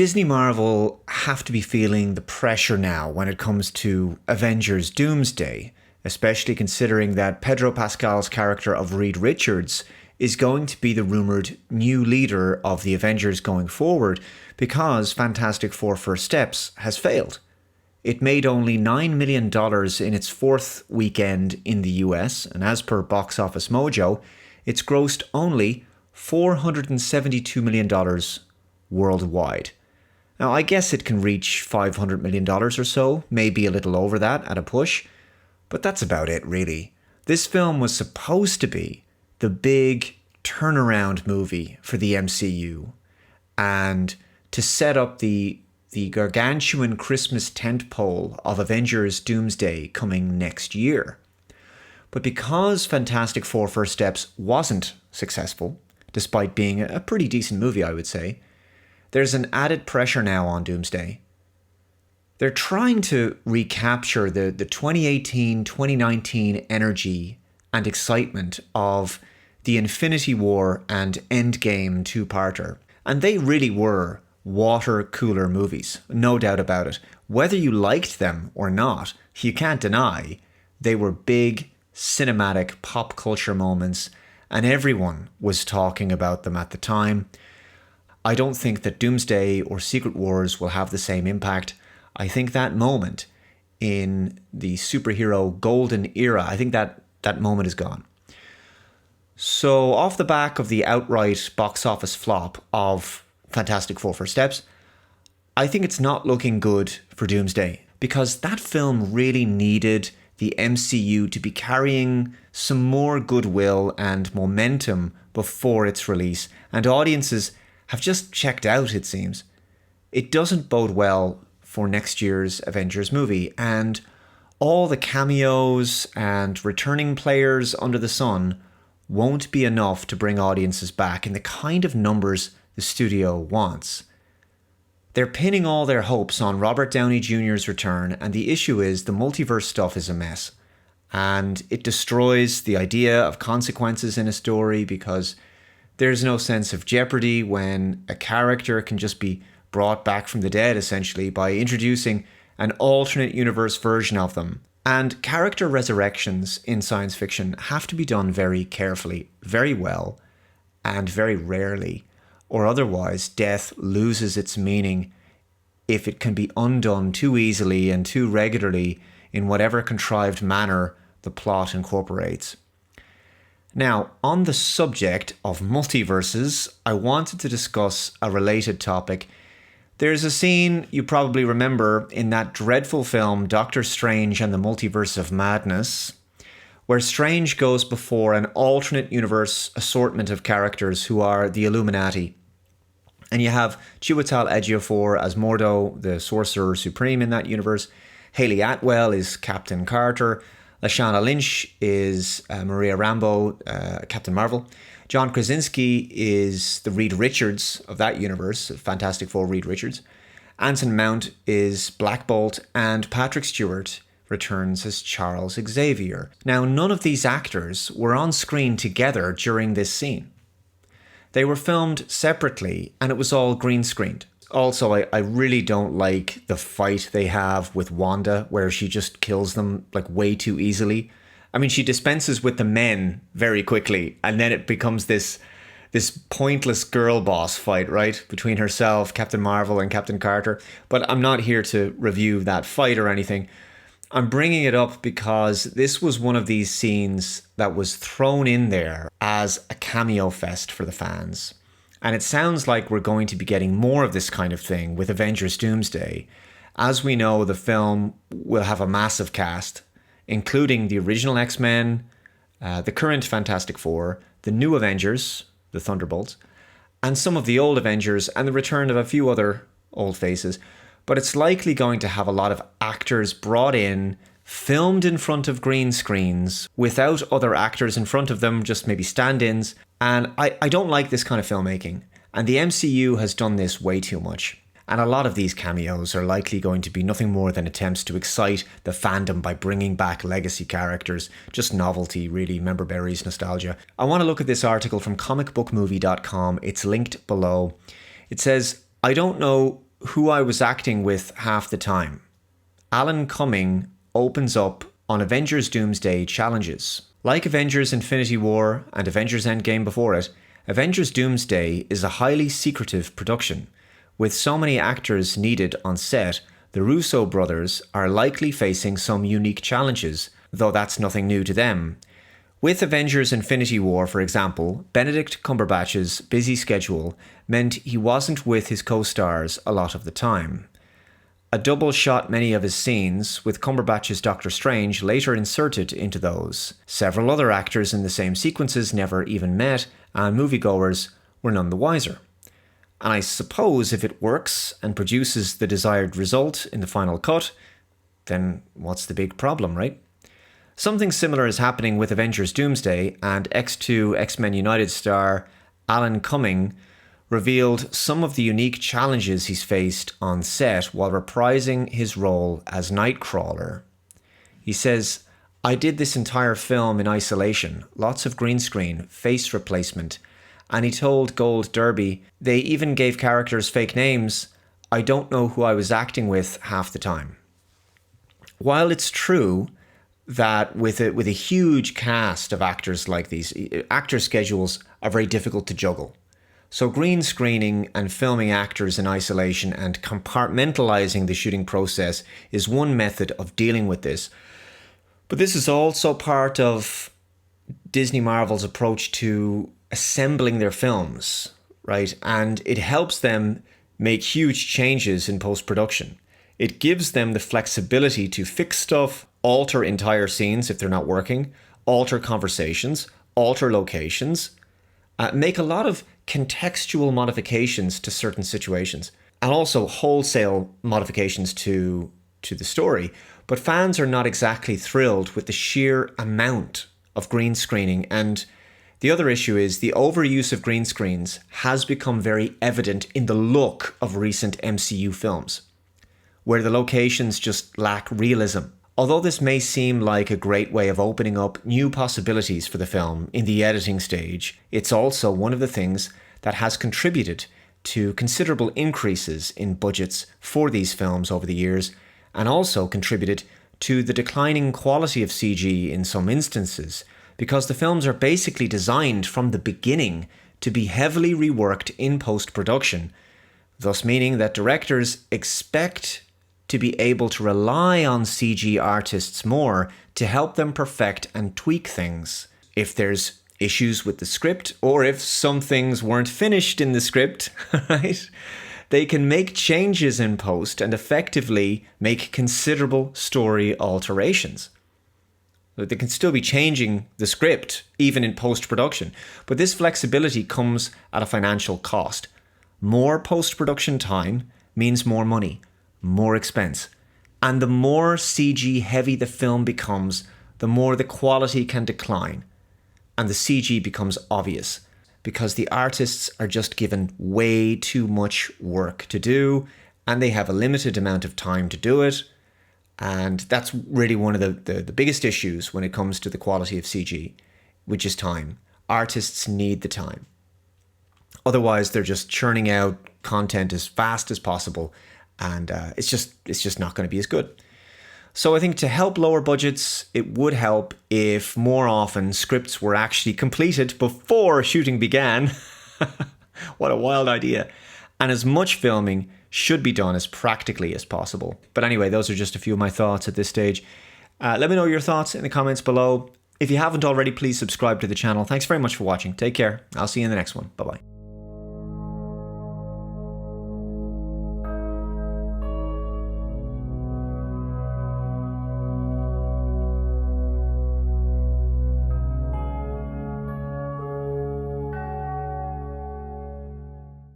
Disney Marvel have to be feeling the pressure now when it comes to Avengers Doomsday, especially considering that Pedro Pascal's character of Reed Richards is going to be the rumoured new leader of the Avengers going forward because Fantastic Four First Steps has failed. It made only $9 million in its fourth weekend in the US, and as per Box Office Mojo, it's grossed only $472 million worldwide. Now, I guess it can reach $500 million or so, maybe a little over that at a push, but that's about it, really. This film was supposed to be the big turnaround movie for the MCU, and to set up the gargantuan Christmas tentpole of Avengers Doomsday coming next year. But because Fantastic Four First Steps wasn't successful, despite being a pretty decent movie, I would say, there's an added pressure now on Doomsday. They're trying to recapture the 2018-2019 energy and excitement of the Infinity War and Endgame two-parter. And they really were water cooler movies, no doubt about it. Whether you liked them or not, you can't deny they were big cinematic pop culture moments, and everyone was talking about them at the time. I don't think that Doomsday or Secret Wars will have the same impact. I think that moment in the superhero golden era, I think that moment is gone. So off the back of the outright box office flop of Fantastic Four First Steps, I think it's not looking good for Doomsday, because that film really needed the MCU to be carrying some more goodwill and momentum before its release, and audiences have just checked out, it seems. It doesn't bode well for next year's Avengers movie, and all the cameos and returning players under the sun won't be enough to bring audiences back in the kind of numbers the studio wants. They're pinning all their hopes on Robert Downey Jr.'s return, and the issue is the multiverse stuff is a mess. And it destroys the idea of consequences in a story, because there's no sense of jeopardy when a character can just be brought back from the dead, essentially, by introducing an alternate universe version of them. And character resurrections in science fiction have to be done very carefully, very well, and very rarely, or otherwise death loses its meaning if it can be undone too easily and too regularly in whatever contrived manner the plot incorporates. Now, on the subject of multiverses, I wanted to discuss a related topic. There's a scene you probably remember in that dreadful film Doctor Strange and the Multiverse of Madness, where Strange goes before an alternate universe assortment of characters who are the Illuminati. And you have Chiwetel Ejiofor as Mordo, the Sorcerer Supreme in that universe. Hayley Atwell is Captain Carter. Lashana Lynch is Maria Rambeau, Captain Marvel. John Krasinski is the Reed Richards of that universe, Fantastic Four Reed Richards. Anson Mount is Black Bolt, and Patrick Stewart returns as Charles Xavier. Now, none of these actors were on screen together during this scene. They were filmed separately, and it was all green screened. Also, I really don't like the fight they have with Wanda, where she just kills them like way too easily. I mean, she dispenses with the men very quickly, and then it becomes this pointless girl boss fight, right? Between herself, Captain Marvel, and Captain Carter. But I'm not here to review that fight or anything. I'm bringing it up because this was one of these scenes that was thrown in there as a cameo fest for the fans. And it sounds like we're going to be getting more of this kind of thing with Avengers Doomsday. As we know, the film will have a massive cast, including the original X-Men, the current Fantastic Four, the new Avengers, the Thunderbolts, and some of the old Avengers, and the return of a few other old faces. But it's likely going to have a lot of actors brought in, filmed in front of green screens, without other actors in front of them, just maybe stand-ins. And I don't like this kind of filmmaking. And the MCU has done this way too much. And a lot of these cameos are likely going to be nothing more than attempts to excite the fandom by bringing back legacy characters. Just novelty, really, member berries, nostalgia. I want to look at this article from comicbookmovie.com. It's linked below. It says, I don't know who I was acting with half the time. Alan Cumming opens up on Avengers Doomsday challenges. Like Avengers Infinity War and Avengers Endgame before it, Avengers Doomsday is a highly secretive production. With so many actors needed on set, the Russo brothers are likely facing some unique challenges, though that's nothing new to them. With Avengers Infinity War, for example, Benedict Cumberbatch's busy schedule meant he wasn't with his co-stars a lot of the time. A double shot many of his scenes, with Cumberbatch's Doctor Strange later inserted into those. Several other actors in the same sequences never even met, and moviegoers were none the wiser. And I suppose if it works and produces the desired result in the final cut, then what's the big problem, right? Something similar is happening with Avengers Doomsday, and X2 X-Men United star Alan Cumming revealed some of the unique challenges he's faced on set while reprising his role as Nightcrawler. He says, "I did this entire film in isolation, lots of green screen, face replacement," and he told Gold Derby, "They even gave characters fake names. I don't know who I was acting with half the time." While it's true that with a huge cast of actors like these, actor schedules are very difficult to juggle. So green screening and filming actors in isolation and compartmentalizing the shooting process is one method of dealing with this. But this is also part of Disney Marvel's approach to assembling their films, right? And it helps them make huge changes in post-production. It gives them the flexibility to fix stuff, alter entire scenes if they're not working, alter conversations, alter locations, make a lot of contextual modifications to certain situations, and also wholesale modifications to the story. But fans are not exactly thrilled with the sheer amount of green screening. And the other issue is the overuse of green screens has become very evident in the look of recent MCU films, where the locations just lack realism. Although this may seem like a great way of opening up new possibilities for the film in the editing stage, it's also one of the things that has contributed to considerable increases in budgets for these films over the years, and also contributed to the declining quality of CG in some instances, because the films are basically designed from the beginning to be heavily reworked in post-production, thus meaning that directors expect to be able to rely on CG artists more to help them perfect and tweak things. If there's issues with the script, or if some things weren't finished in the script, right, they can make changes in post and effectively make considerable story alterations. They can still be changing the script, even in post-production, but this flexibility comes at a financial cost. More post-production time means more money, more expense. And the more CG heavy the film becomes, the more the quality can decline. And the CG becomes obvious because the artists are just given way too much work to do and they have a limited amount of time to do it. And that's really one of the biggest issues when it comes to the quality of CG, which is time. Artists need the time. Otherwise, they're just churning out content as fast as possible, and it's just not going to be as good. So I think to help lower budgets, it would help if more often scripts were actually completed before shooting began. What a wild idea. And as much filming should be done as practically as possible. But anyway, those are just a few of my thoughts at this stage. Let me know your thoughts in the comments below. If you haven't already, please subscribe to the channel. Thanks very much for watching. Take care. I'll see you in the next one. Bye-bye.